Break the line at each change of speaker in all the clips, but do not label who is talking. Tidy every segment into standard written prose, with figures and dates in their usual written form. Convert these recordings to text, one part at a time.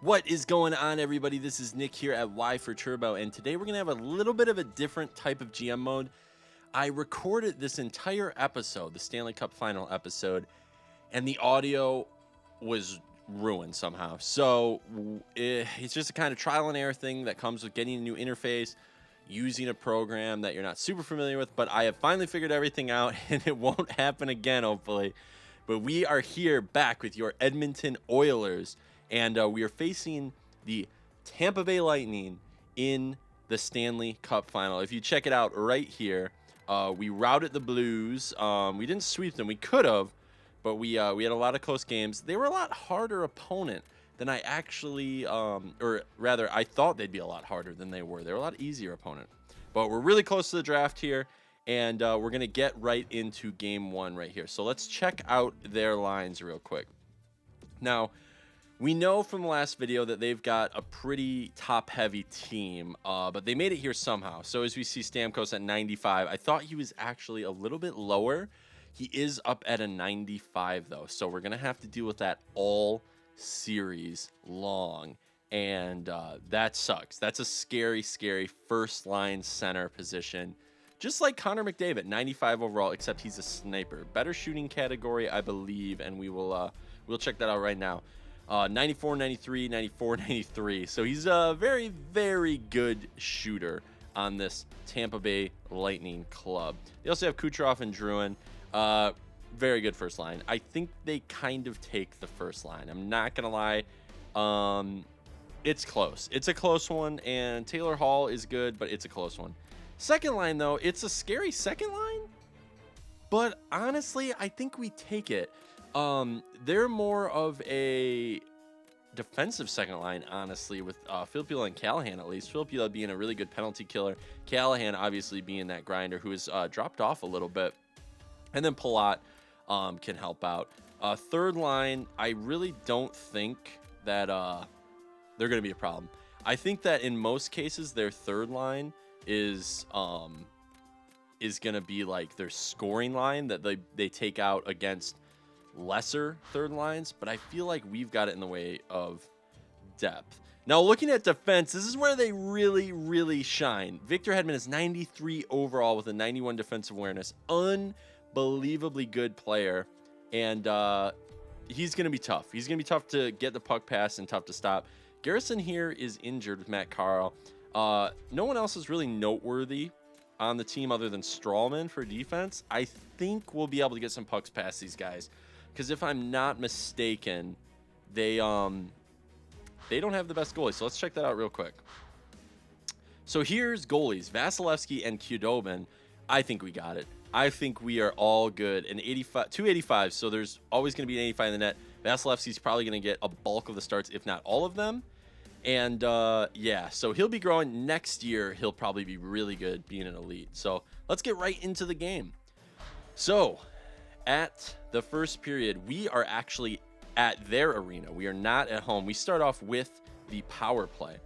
What is going on, everybody? This is Nick here at Y4Turbo, and today we're going to have a little bit of a different type of GM mode. I recorded this entire episode, the Stanley Cup final episode, and the audio was ruined somehow. So it's just a kind of trial and error thing that comes with getting a new interface, using a program that you're not super familiar with, but I have finally figured everything out, and it won't happen again, hopefully. But we are here back with your Edmonton Oilers. And we are facing the Tampa Bay Lightning in the Stanley Cup final. If you check it out right here, we routed the Blues. We didn't sweep them. We could have, but we had a lot of close games. They were a lot harder opponent than I actually, or rather, I thought they'd be a lot harder than they were. They were a lot easier opponent. But we're really close to the draft here, and we're going to get right into game one right here. So let's check out their lines real quick. Now, we know from the last video that they've got a pretty top-heavy team, but they made it here somehow. So as we see Stamkos at 95, I thought he was actually a little bit lower. He is up at a 95, though, so we're going to have to deal with that all series long, and that sucks. That's a scary, scary first-line center position, just like Connor McDavid, 95 overall, except he's a sniper. Better shooting category, I believe, and we'll check that out right now. 94, 93, 94, 93. So he's a very, very good shooter on this Tampa Bay Lightning club. They also have Kucherov and Drouin. Very good first line. I think they kind of take the first line. I'm not going to lie. It's close. It's a close one, and Taylor Hall is good, but it's a close one. Second line, though, it's a scary second line, but honestly, I think we take it. They're more of a defensive second line, honestly, with Filppula and Callahan, at least. Filppula being a really good penalty killer. Callahan, obviously, being that grinder who has dropped off a little bit. And then Palat can help out. Third line, I really don't think that they're going to be a problem. I think that in most cases, their third line is going to be like their scoring line that they take out against lesser third lines, but I feel like we've got it in the way of depth. Now, looking at defense, this is where they really, really shine. Victor Hedman is 93 overall with a 91 defensive awareness. Unbelievably good player, and he's going to be tough. He's going to be tough to get the puck pass and tough to stop. Garrison here is injured with Matt Carl. No one else is really noteworthy on the team other than Strawman for defense. I think we'll be able to get some pucks past these guys. Because if I'm not mistaken, they don't have the best goalie. So let's check that out real quick. So here's goalies, Vasilevsky and Khudobin. I think we got it. I think we are all good. And 285, so there's always going to be an 85 in the net. Vasilevsky's probably going to get a bulk of the starts, if not all of them. And yeah, so he'll be growing. Next year, he'll probably be really good being an elite. So let's get right into the game. So at the first period, we are actually at their arena. We are not at home. We start off with the power play.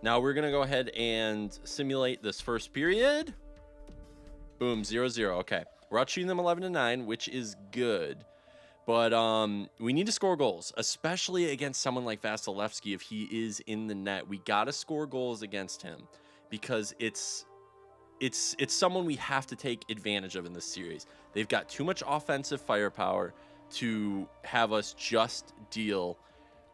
Now we're going to go ahead and simulate this first period. Boom, 0-0. Okay. We're out shooting them 11-9, which is good. But we need to score goals, especially against someone like Vasilevsky if he is in the net. We got to score goals against him because it's someone we have to take advantage of in this series. They've got too much offensive firepower to have us just deal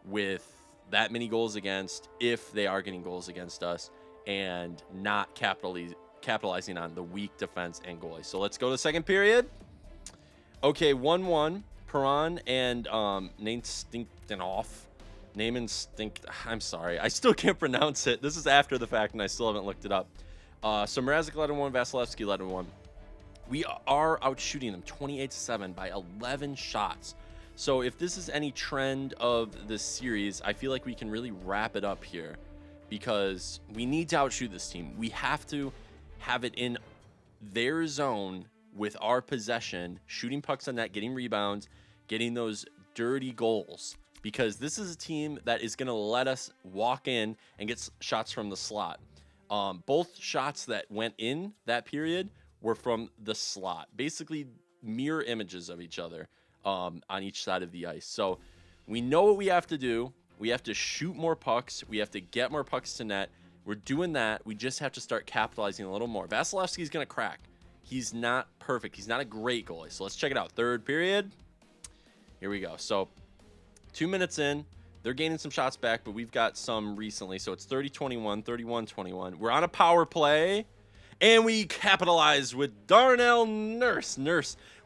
with that many goals against if they are getting goals against us and not capitalizing on the weak defense and goalie. So let's go to the second period. Okay, 1-1. Perron and I'm sorry. I still can't pronounce it. This is after the fact, and I still haven't looked it up. So Mrazek led in 1, Vasilevsky led in 1. We are out shooting them 28-7 by 11 shots. So if this is any trend of this series, I feel like we can really wrap it up here because we need to outshoot this team. We have to have it in their zone with our possession, shooting pucks on net, getting rebounds, getting those dirty goals, because this is a team that is going to let us walk in and get shots from the slot. Both shots that went in that period were from the slot, basically mirror images of each other on each side of the ice. So we know what we have to do. We have to shoot more pucks. We have to get more pucks to net. We're doing that. We just have to start capitalizing a little more. Vasilevsky's going to crack. He's not perfect. He's not a great goalie. So let's check it out. Third period. Here we go. So 2 minutes in. They're gaining some shots back, but we've got some recently. So it's 30-21, 31-21. We're on a power play, and we capitalize with Darnell Nurse.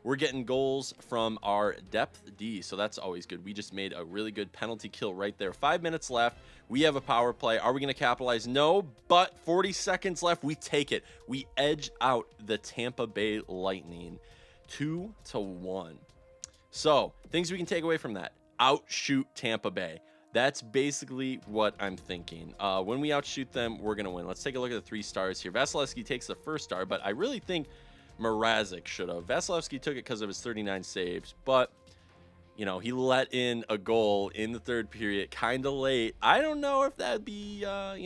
We're getting goals from our depth D, so that's always good. We just made a really good penalty kill right there. 5 minutes left. We have a power play. Are we going to capitalize? No, but 40 seconds left. We take it. We edge out the Tampa Bay Lightning 2-1. So things we can take away from that. Outshoot Tampa Bay. That's basically what I'm thinking. When we outshoot them, we're going to win. Let's take a look at the 3 stars here. Vasilevsky takes the first star, but I really think Mrazek should have. Vasilevsky took it because of his 39 saves, but, you know, he let in a goal in the third period kind of late. I don't know if that'd be, I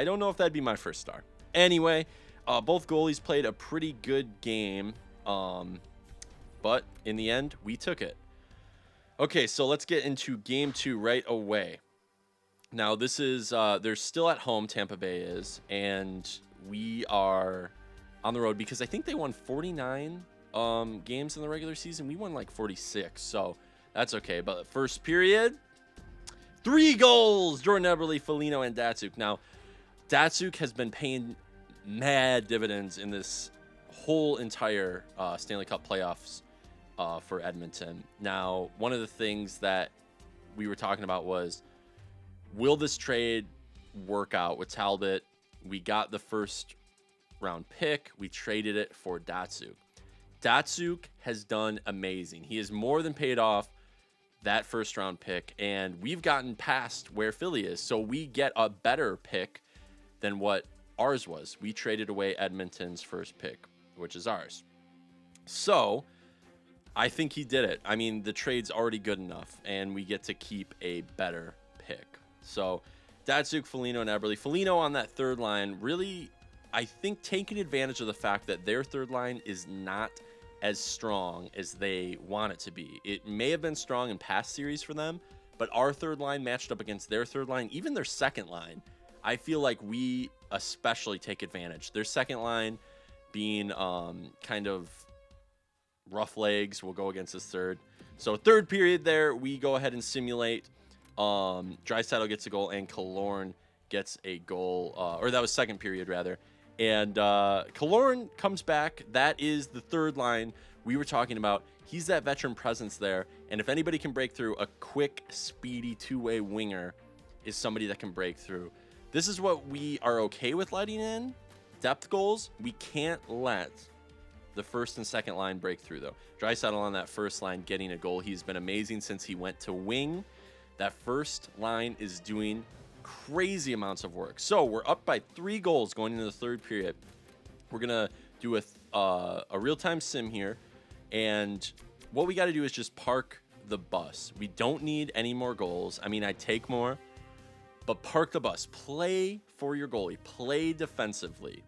don't know if that'd be my first star. Anyway, both goalies played a pretty good game, but in the end, we took it. Okay, so let's get into game 2 right away. Now, this is, they're still at home, Tampa Bay is, and we are on the road because I think they won 49 games in the regular season. We won like 46, so that's okay. But first period, 3 goals. Jordan Eberle, Foligno, and Datsyuk. Now, Datsyuk has been paying mad dividends in this whole entire Stanley Cup playoffs for Edmonton. Now, one of the things that we were talking about was, will this trade work out with Talbot? We got the first round pick. We traded it for Datsyuk. Datsyuk has done amazing. He has more than paid off that first round pick, and we've gotten past where Philly is, so we get a better pick than what ours was. We traded away Edmonton's first pick, which is ours. So I think he did it. I mean, the trade's already good enough, and we get to keep a better pick. So Datsyuk, Foligno, and Eberle. Foligno on that third line really, I think, taking advantage of the fact that their third line is not as strong as they want it to be. It may have been strong in past series for them, but our third line matched up against their third line, even their second line, I feel like we especially take advantage. Their second line being kind of rough legs will go against this third. So third period there, we go ahead and simulate. Draisaitl gets a goal and Killorn gets a goal, or that was second period rather. And Killorn comes back. That is the third line we were talking about. He's that veteran presence there. And if anybody can break through, a quick, speedy two-way winger is somebody that can break through. This is what we are okay with letting in. Depth goals, we can't let the first and second line break through, though. Draisaitl on that first line getting a goal. He's been amazing since he went to wing. That first line is doing crazy amounts of work. So we're up by 3 goals going into the third period. We're gonna do a real-time sim here, and what we got to do is just park the bus. We don't need any more goals. I mean, I'd take more, but park the bus. Play for your goalie. Play defensively.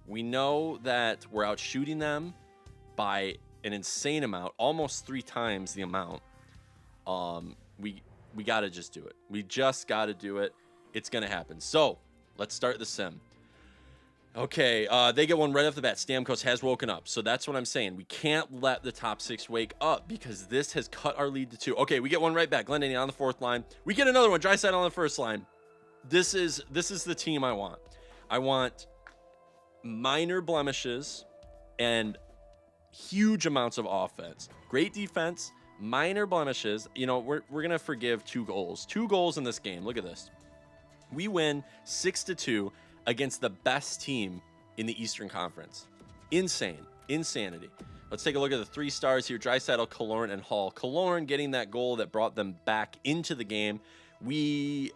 We know that we're out shooting them by an insane amount, almost 3 times the amount. We got to just do it. We just got to do it. It's going to happen. So let's start the sim. Okay, they get one right off the bat. Stamkos has woken up. So that's what I'm saying. We can't let the top 6 wake up because this has cut our lead to 2. Okay, we get one right back. Glendening on the 4th line. We get another one. Draisaitl on the 1st line. This is the team I want. I want minor blemishes and huge amounts of offense. Great defense, minor blemishes. You know, we're going to forgive 2 goals. 2 goals in this game. Look at this. We win 6-2 against the best team in the Eastern Conference. Insanity. Let's take a look at the 3 stars here. Draisaitl, Killorn, and Hall. Killorn getting that goal that brought them back into the game. We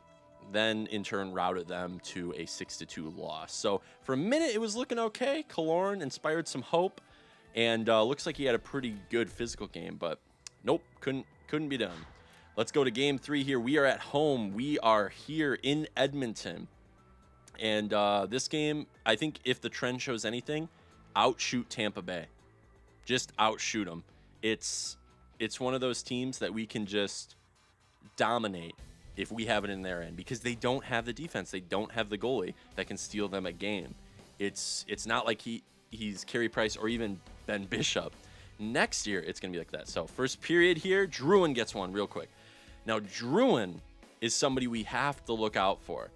then, in turn, routed them to a 6-2 loss. So for a minute, it was looking okay. Killorn inspired some hope, and looks like he had a pretty good physical game, but nope, couldn't be done. Let's go to game 3 here. We are at home. We are here in Edmonton. And this game, I think if the trend shows anything, outshoot Tampa Bay. Just outshoot them. It's one of those teams that we can just dominate if we have it in their end, because they don't have the defense. They don't have the goalie that can steal them a game. It's not like he's Carey Price or even Ben Bishop. Next year, it's going to be like that. So first period here, Drouin gets one real quick. Now, Drouin is somebody we have to look out for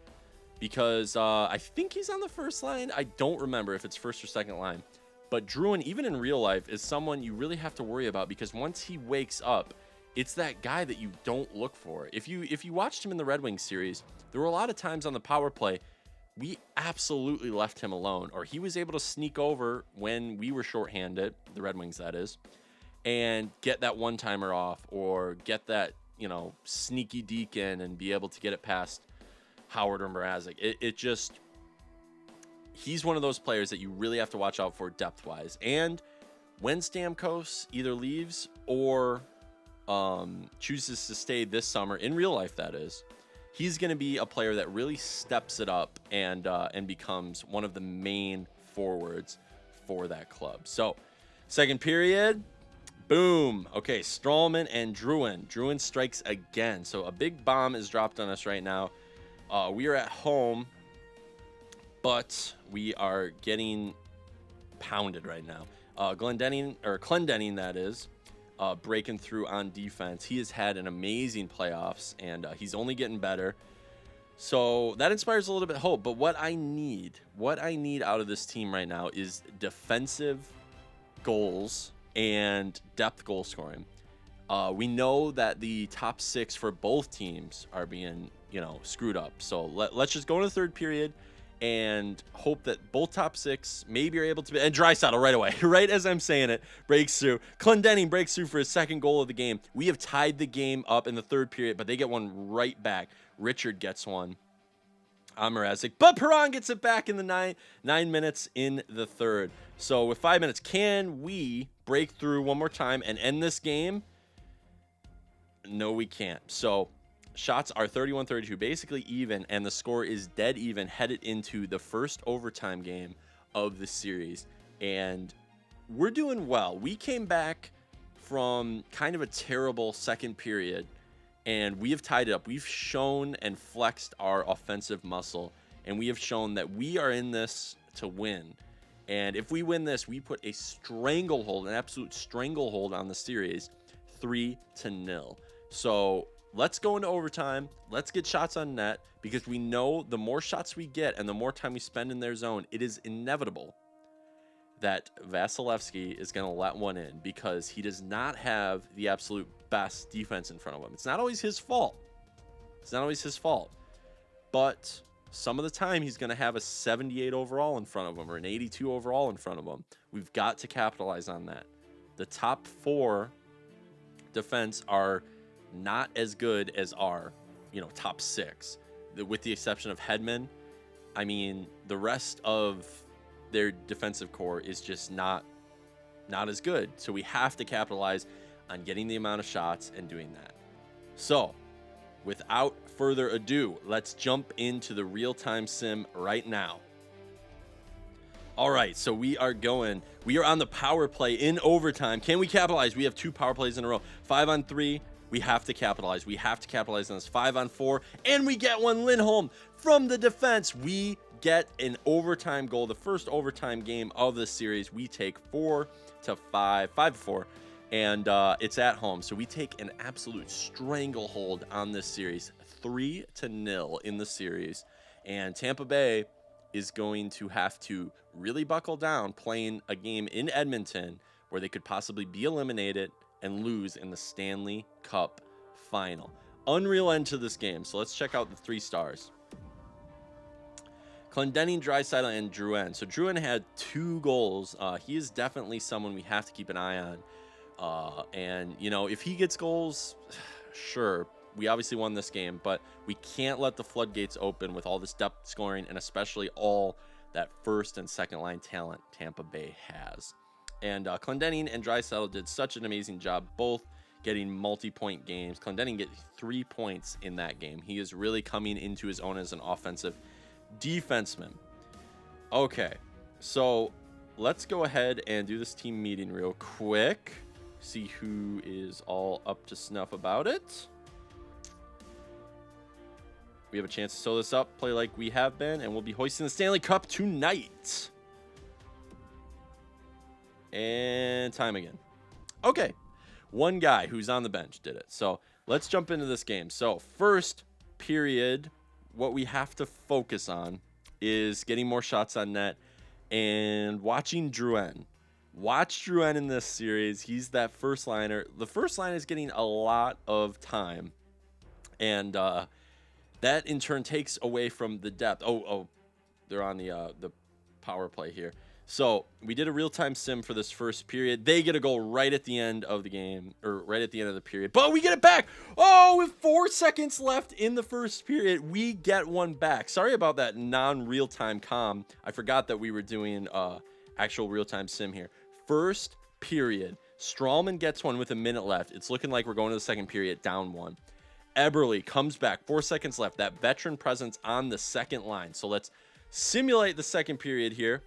because I think he's on the first line. I don't remember if it's first or second line. But Drouin, even in real life, is someone you really have to worry about because once he wakes up, it's that guy that you don't look for. If you watched him in the Red Wings series, there were a lot of times on the power play we absolutely left him alone, or he was able to sneak over when we were shorthanded, the Red Wings that is, and get that one-timer off or get that, sneaky deke in and be able to get it past Howard or Mrazek. It just, he's one of those players that you really have to watch out for depth-wise. And when Stamkos either leaves or chooses to stay this summer, in real life that is, he's going to be a player that really steps it up and becomes one of the main forwards for that club. So, second period, boom. Okay, Stralman and Drouin. Drouin strikes again. So a big bomb is dropped on us right now. We are at home, but we are getting pounded right now. Clendening, that is, breaking through on defense. He has had an amazing playoffs, and he's only getting better. So that inspires a little bit of hope. But what I need out of this team right now is defensive goals and depth goal scoring. We know that the top six for both teams are being, screwed up. So let's just go into the third period and hope that both top six maybe are able to be, and Draisaitl right away, right as I'm saying it, breaks through. Clendening breaks through for his second goal of the game. We have tied the game up in the third period, but they get one right back. Richard gets one on Mrazek, but Perron gets it back in the nine minutes in the third. So with 5 minutes, can we break through one more time and end this game? No, we can't. So shots are 31-32, basically even, and the score is dead even headed into the first overtime game of the series. And we're doing well. We came back from kind of a terrible second period, and we have tied it up. We've shown and flexed our offensive muscle, and we have shown that we are in this to win. And if we win this, we put a stranglehold, an absolute stranglehold on the series, 3-0. So let's go into overtime. Let's get shots on net, because we know the more shots we get and the more time we spend in their zone, it is inevitable that Vasilevsky is going to let one in, because he does not have the absolute best defense in front of him. It's not always his fault. But some of the time he's going to have a 78 overall in front of him or an 82 overall in front of him. We've got to capitalize on that. The top four defense are not as good as our, top six, with the exception of Hedman. I mean, the rest of their defensive core is just not as good. So we have to capitalize on getting the amount of shots and doing that. So without further ado, let's jump into the real-time sim right now. All right, so we are on the power play in overtime. Can we capitalize? We have 2 power plays in a row. 5-on-3. We have to capitalize. We have to capitalize on this. 5-on-4. And we get one. Lindholm from the defense. We get an overtime goal. The first overtime game of the series. We take 4-5, 5-4. And it's at home. So we take an absolute stranglehold on this series. 3-0 in the series. And Tampa Bay is going to have to really buckle down playing a game in Edmonton where they could possibly be eliminated and lose in the Stanley Cup final. Unreal end to this game. So let's check out the 3 stars. Clendening, Draisaitl, and Drouin. So Drouin had 2 goals. He is definitely someone we have to keep an eye on. And, if he gets goals, sure, we obviously won this game, but we can't let the floodgates open with all this depth scoring, and especially all that first and second line talent Tampa Bay has. And Clendening and Draisaitl did such an amazing job, both getting multi-point games. Clendening get 3 points in that game. He is really coming into his own as an offensive defenseman. Okay, so let's go ahead and do this team meeting real quick. See who is all up to snuff about it. we have a chance to sew this up, play like we have been, and we'll be hoisting the Stanley Cup tonight. And time again. Okay, one guy who's on the bench did it. So let's jump into this game. So first period, what we have to focus on is getting more shots on net and watching Drouin. Watch Drouin in this series. He's that first liner. The first line is getting a lot of time, and that in turn takes away from the depth. Oh, they're on the power play here. So we did a real-time sim for this first period. They get a goal right at the end of the game, or right at the end of the period. But we get it back. Oh, with 4 seconds left in the first period, we get one back. Sorry about that non-real-time comm. I forgot that we were doing actual real-time sim here. First period, Strawman gets one with a minute left. It's looking like we're going to the second period, down one. Eberle comes back, 4 seconds left. That veteran presence on the second line. So let's simulate the second period here.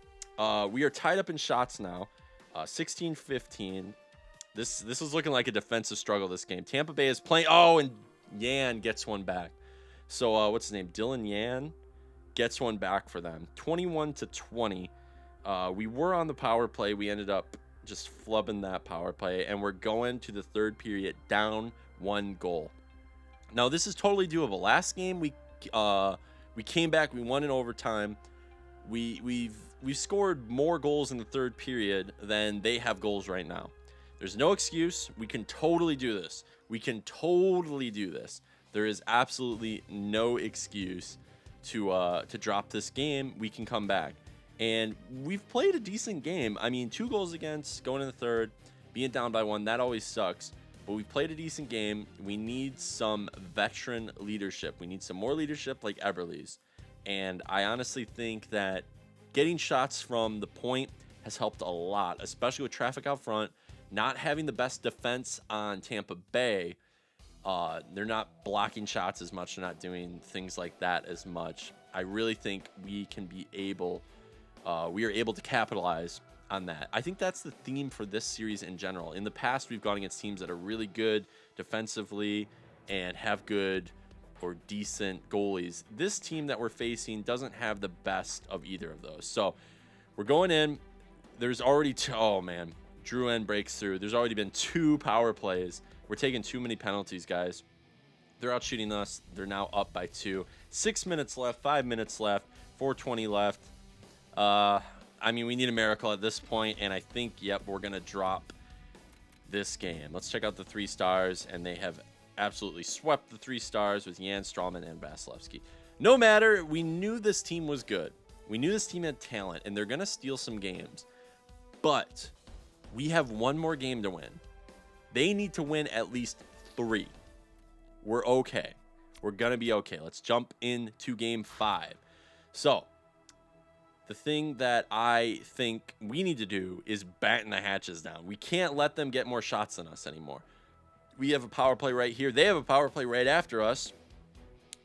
We are tied up in shots now, 16-15. This is looking like a defensive struggle, this game. Tampa Bay is playing. Oh, and Yan gets one back. So what's his name? Dylan Yan gets one back for them, 21-20. We were on the power play. We ended up just flubbing that power play, and we're going to the third period down 1 goal. Now, this is totally doable. Last game, we came back. We won in overtime. We've scored more goals in the third period than they have goals right now. There's no excuse. We can totally do this. We can totally do this. There is absolutely no excuse to drop this game. We can come back. And we've played a decent game. I mean, 2 goals against, going in the third, being down by 1, that always sucks. But we've played a decent game. We need some veteran leadership. We need some more leadership like Eberle's. And I honestly think that getting shots from the point has helped a lot, especially with traffic out front, not having the best defense on Tampa Bay. They're not blocking shots as much. They're not doing things like that as much. I really think we are able to capitalize on that. I think that's the theme for this series in general. In the past, we've gone against teams that are really good defensively and have good or decent goalies. This team that we're facing doesn't have the best of either of those. So we're going in. There's already Drouin breaks through. There's already been 2 power plays. We're taking too many penalties, guys. They're out shooting us. They're now up by 2. 6 minutes left, 5 minutes left, 4:20 left. I mean, we need a miracle at this point, and I think, yep, we're going to drop this game. Let's check out the 3 stars, and they have absolutely swept the 3 stars with Yan, Strawman, and Vasilevsky. No matter, we knew this team was good. We knew this team had talent, and they're going to steal some games. But we have 1 more game to win. They need to win at least 3. We're okay. We're going to be okay. Let's jump into game 5. So the thing that I think we need to do is batten the hatches down. We can't let them get more shots than us anymore. We have a power play right here. They have a power play right after us.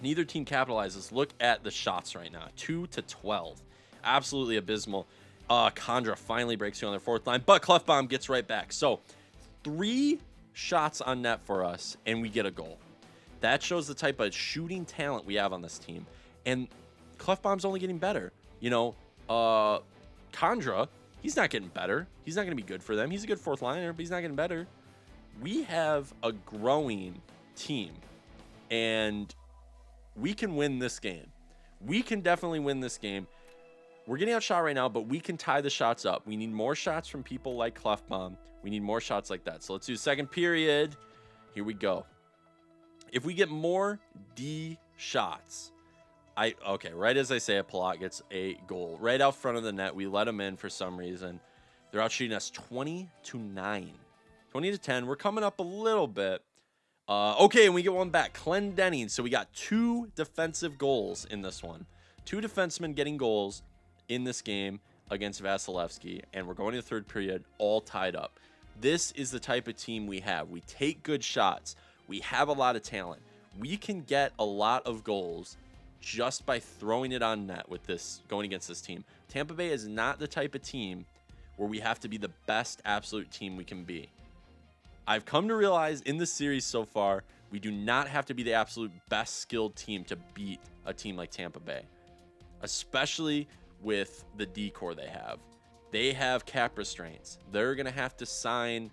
Neither team capitalizes. Look at the shots right now. 2-12. Absolutely abysmal. Condra finally breaks through on their 4th line, but Clefbaum gets right back. So 3 shots on net for us, and we get a goal. That shows the type of shooting talent we have on this team. And Clefbaum's only getting better. You know, Condra, he's not getting better. He's not going to be good for them. He's a good 4th liner, but he's not getting better. We have a growing team, and we can win this game. We can definitely win this game. We're getting outshot right now, but we can tie the shots up. We need more shots from people like Clefbaum. We need more shots like that. So let's do the second period. Here we go. If we get more D shots, okay, right as I say it, Palat gets a goal. Right out front of the net. We let them in for some reason. They're out shooting us 20-9. 20-10. We're coming up a little bit. Okay, and we get one back. Clendenning. So we got 2 defensive goals in this one. 2 defensemen getting goals in this game against Vasilevsky. And we're going to the third period all tied up. This is the type of team we have. We take good shots. We have a lot of talent. We can get a lot of goals just by throwing it on net with this, going against this team. Tampa Bay is not the type of team where we have to be the best absolute team we can be. I've come to realize in this series so far, We do not have to be the absolute best skilled team to beat a team like Tampa Bay, especially with the decor they have. They have cap restraints. They're going to have to sign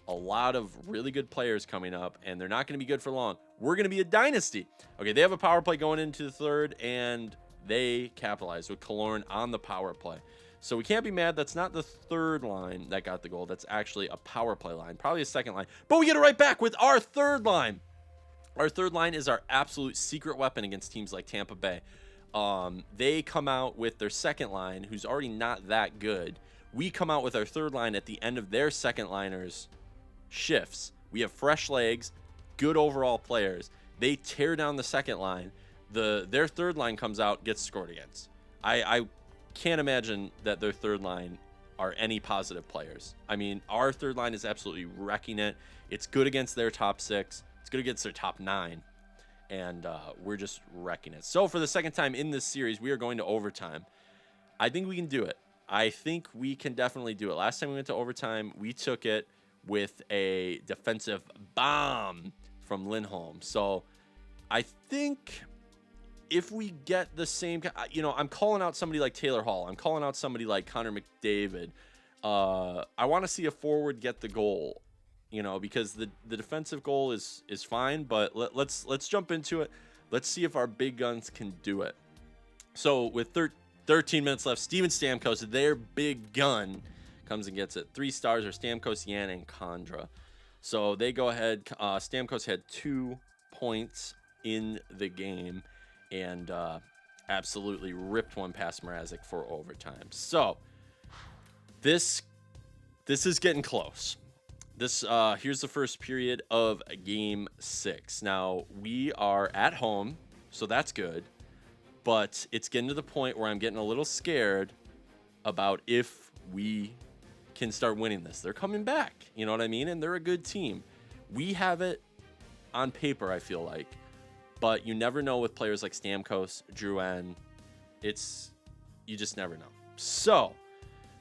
a lot of really good players coming up, and they're not going to be good for long. We're going to be a dynasty. Okay, they have a power play going into the third, and they capitalized with Killorn on the power play. So we can't be mad. That's not the third line that got the goal. That's actually a power play line, probably a second line. But we get it right back with our third line. Our third line is our absolute secret weapon against teams like Tampa Bay. They come out with their second line, who's already not that good. We come out with our third line at the end of their second liners' shifts. We have fresh legs, good overall players. They tear down the second line. Their third line comes out, gets scored against. I can't imagine that their third line are any positive players. I mean, our third line is absolutely wrecking it. It's good against their top 6. It's good against their top 9. And we're just wrecking it. So for the second time in this series, we are going to overtime. I think we can do it. I think we can definitely do it. Last time we went to overtime, we took it with a defensive bomb from Lindholm. So I think if we get the same, I'm calling out somebody like Taylor Hall. I'm calling out somebody like Connor McDavid. I want to see a forward get the goal, because the defensive goal is fine, but let's jump into it. Let's see if our big guns can do it. So with 13 minutes left, Steven Stamkos, their big gun, comes and gets it. 3 stars are Stamkos, Yan, and Condra. So they go ahead. Stamkos had 2 points in the game and absolutely ripped one past Mrazek for overtime. So this is getting close. Here's the first period of game 6. Now we are at home, so that's good, but it's getting to the point where I'm getting a little scared about if we can start winning this. They're coming back, you know what I mean? And they're a good team. We have it on paper, I feel like, but you never know with players like Stamkos, Drouin. You just never know. So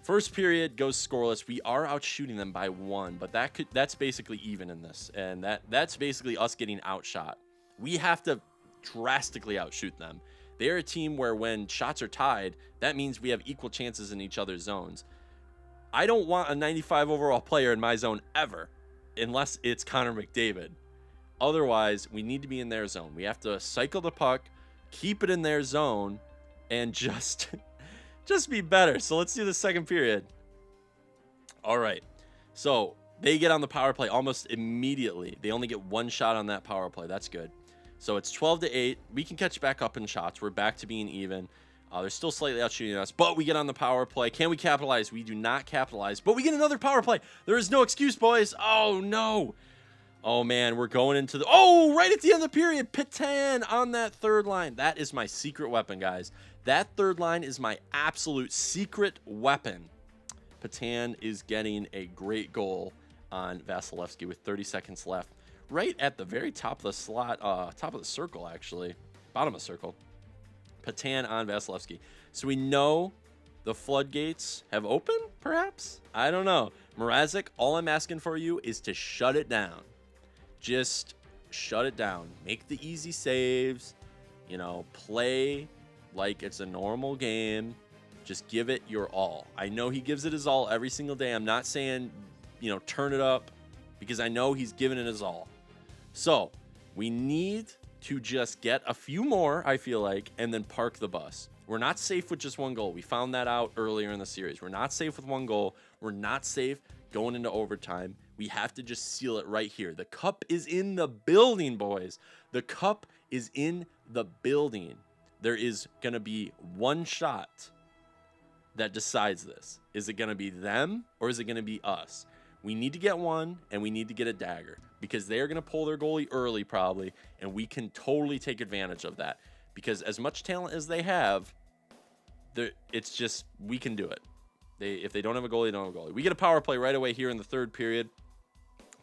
first period goes scoreless. We are out shooting them by 1, but that's basically even in this, and that's basically us getting outshot. We have to drastically outshoot them. They're a team where when shots are tied, that means we have equal chances in each other's zones. I don't want a 95 overall player in my zone ever, unless it's Connor McDavid. Otherwise, we need to be in their zone. We have to cycle the puck, keep it in their zone, and just be better. So let's do the second period. All right. So they get on the power play almost immediately. They only get 1 shot on that power play. That's good. So it's 12-8. We can catch back up in shots. We're back to being even. They're still slightly out shooting us, but we get on the power play. Can we capitalize? We do not capitalize, but we get another power play. There is no excuse, boys. Oh, no. Oh, man, we're going into right at the end of the period, Petan on that third line. That is my secret weapon, guys. That third line is my absolute secret weapon. Petan is getting a great goal on Vasilevsky with 30 seconds left. Right at the very top of the slot, top of the circle, actually. Bottom of the circle. Petan on Vasilevsky. So we know the floodgates have opened, perhaps? I don't know. Mrazek, all I'm asking for you is to shut it down. Just shut it down. Make the easy saves. Play like it's a normal game. Just give it your all. I know he gives it his all every single day. I'm not saying, turn it up, because I know he's giving it his all. So we need to just get a few more, I feel like, and then park the bus. We're not safe with just 1 goal. We found that out earlier in the series. We're not safe with 1 goal. We're not safe going into overtime. We have to just seal it right here. The cup is in the building, boys. The cup is in the building. There is going to be 1 shot that decides this. Is it going to be them or is it going to be us? We need to get 1, and we need to get a dagger, because they are going to pull their goalie early probably, and we can totally take advantage of that, because as much talent as they have, it's just, we can do it. If they don't have a goalie, they don't have a goalie. We get a power play right away here in the third period.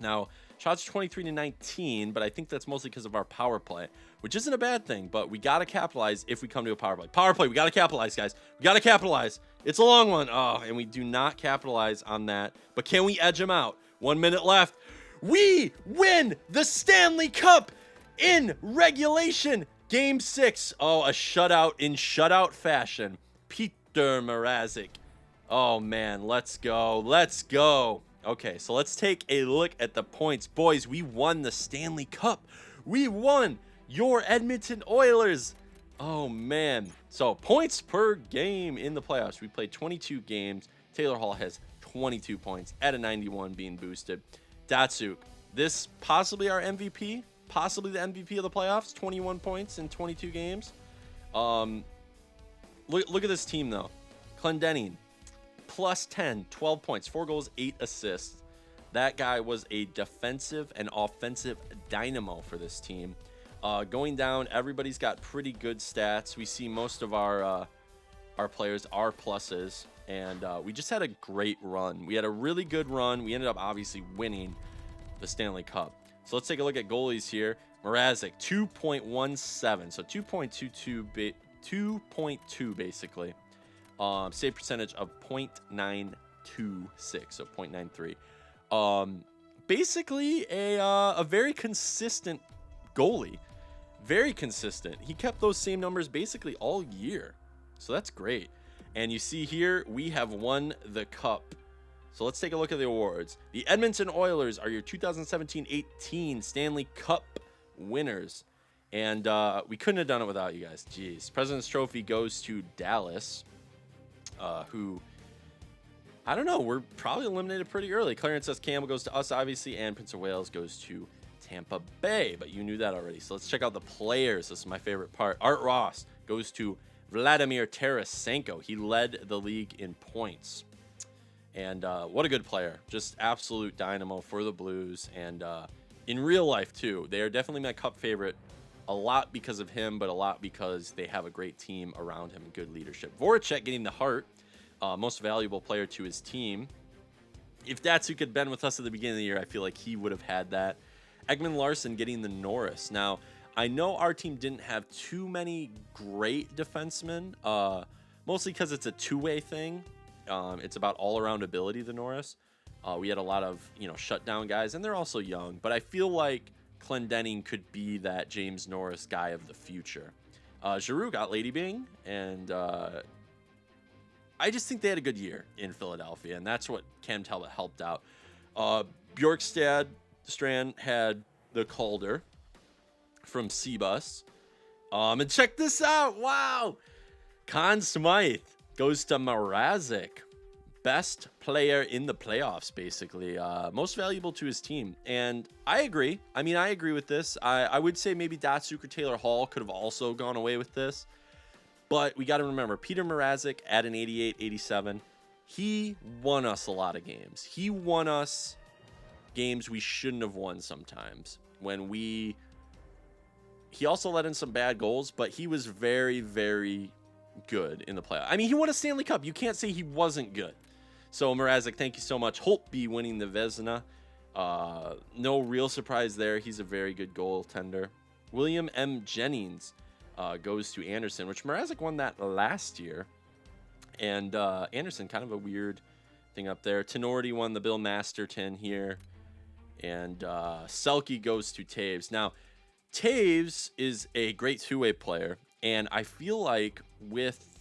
Now, shots 23-19, but I think that's mostly because of our power play, which isn't a bad thing, but we got to capitalize if we come to a power play. Power play, we got to capitalize, guys. We got to capitalize. It's a long one. Oh, and we do not capitalize on that. But can we edge them out? 1 minute left. We win the Stanley Cup. in regulation. Game 6. Oh, a shutout in shutout fashion. Peter Mrazek. Oh, man. Let's go. Let's go. Okay, so let's take a look at the points. Boys, we won the Stanley Cup. We won your Edmonton Oilers. Oh, man. So, points per game in the playoffs. We played 22 games. Taylor Hall has 22 points at a 91 being boosted. Datsyuk, this possibly our MVP. Possibly the MVP of the playoffs. 21 points in 22 games. Look at this team, though. Clendening, plus 10, 12 points, 4 goals, 8 assists. That guy was a defensive and offensive dynamo for this team. Going down, everybody's got pretty good stats. We see most of our players are pluses, and we just had a great run. We had a really good run. We ended up obviously winning the Stanley Cup. So let's take a look at goalies here. Mrazek, 2.17, so 2.2 basically. Save percentage of 0.926, so 0.93. Basically a very consistent goalie. Very consistent. He kept those same numbers basically all year. So that's great. And you see here, we have won the cup. So let's take a look at the awards. The Edmonton Oilers are your 2017-18 Stanley Cup winners. And we couldn't have done it without you guys. Jeez. President's Trophy goes to Dallas, who, I don't know, we're probably eliminated pretty early. Clarence S. Campbell goes to us, obviously, and Prince of Wales goes to Tampa Bay. But you knew that already. So let's check out the players. This is my favorite part. Art Ross goes to Vladimir Tarasenko. He led the league in points. And what a good player. Just absolute dynamo for the Blues. And in real life, too, they are definitely my cup favorite. A lot because of him, but a lot because they have a great team around him and good leadership. Voracek getting the Hart, most valuable player to his team. If Datsyuk had been with us at the beginning of the year, I feel like he would have had that. Ekman Larson getting the Norris. Now, I know our team didn't have too many great defensemen, mostly because it's a two-way thing. It's about all-around ability, the Norris. We had a lot of, shutdown guys, and they're also young. But I feel like Clendening could be that James Norris guy of the future. Giroux got Lady Bing, and I just think they had a good year in Philadelphia, and that's what Cam Talbot helped out. Bjorkstad Strand had the Calder from Cbus. And check this out. Wow. Conn Smythe goes to Mrazek. Best player in the playoffs, basically. Most valuable to his team. And I agree. I agree with this. I would say maybe Datsyuk or Taylor Hall could have also gone away with this. But we got to remember, Peter Mrazek at an 88, 87. He won us a lot of games. He won us games we shouldn't have won sometimes. He also let in some bad goals, but he was very, very good in the playoffs. He won a Stanley Cup. You can't say he wasn't good. So, Mrazek, thank you so much. Holtby winning the Vezina. No real surprise there. He's a very good goaltender. William M. Jennings goes to Anderson, which Mrazek won that last year. And Anderson, kind of a weird thing up there. Tenorti won the Bill Masterton here. And Selke goes to Taves. Now, Taves is a great two-way player, and I feel like with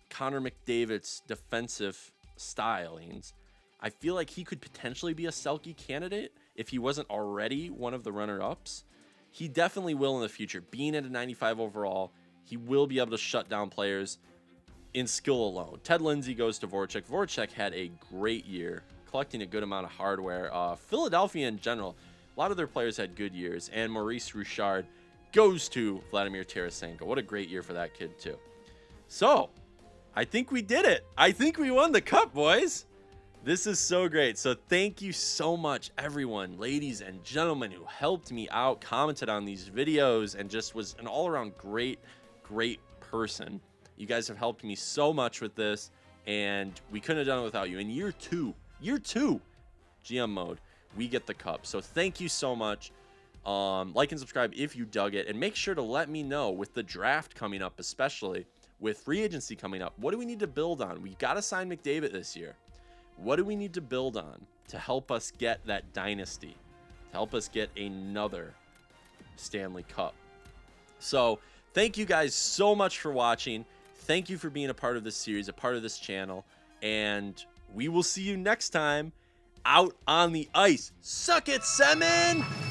Connor McDavid's defensive stylings, I feel like he could potentially be a Selke candidate if he wasn't already one of the runner-ups. He definitely will in the future. Being at a 95 overall, he will be able to shut down players in skill alone. Ted Lindsay goes to Voracek. Voracek had a great year, collecting a good amount of hardware. Philadelphia in general, a lot of their players had good years. And Maurice Richard goes to Vladimir Tarasenko. What a great year for that kid, too. So, I think we did it. I think we won the cup, boys. This is so great. So thank you so much, everyone, ladies and gentlemen, who helped me out, commented on these videos, and just was an all-around great, great person. You guys have helped me so much with this, and we couldn't have done it without you. In year two, GM mode, we get the cup. So thank you so much. Like and subscribe if you dug it, and make sure to let me know with the draft coming up, especially with free agency coming up. What do we need to build on? We got to sign McDavid this year. What do we need to build on to help us get that dynasty, to help us get another Stanley Cup. So thank you guys so much for watching. Thank you for being a part of this series, a part of this channel, and we will see you next time out on the ice. Suck it, Semin!